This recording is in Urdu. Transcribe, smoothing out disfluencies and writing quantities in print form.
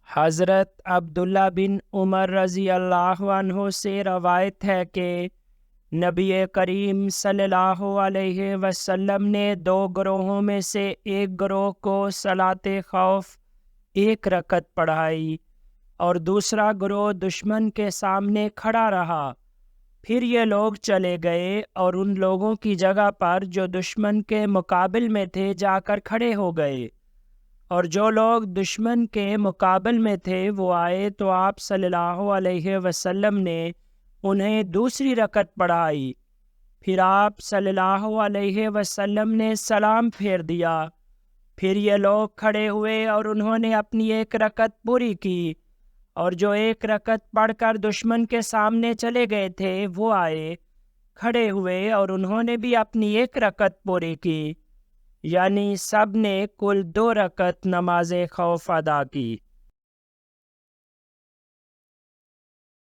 حضرت عبداللہ بن عمر رضی اللہ عنہ سے روایت ہے کہ نبی کریم صلی اللہ علیہ وسلم نے دو گروہوں میں سے ایک گروہ کو صلاۃ خوف ایک رکعت پڑھائی اور دوسرا گروہ دشمن کے سامنے کھڑا رہا۔ پھر یہ لوگ چلے گئے اور ان لوگوں کی جگہ پر جو دشمن کے مقابل میں تھے جا کر کھڑے ہو گئے، اور جو لوگ دشمن کے مقابل میں تھے وہ آئے تو آپ صلی اللہ علیہ وسلم نے انہیں دوسری رکعت پڑھائی۔ پھر آپ صلی اللہ علیہ وسلم نے سلام پھیر دیا۔ پھر یہ لوگ کھڑے ہوئے اور انہوں نے اپنی ایک رکعت پوری کی، اور جو ایک رکعت پڑھ کر دشمن کے سامنے چلے گئے تھے وہ آئے، کھڑے ہوئے اور انہوں نے بھی اپنی ایک رکعت پوری کی، یعنی سب نے کل 2 رکعت نماز خوف ادا کی۔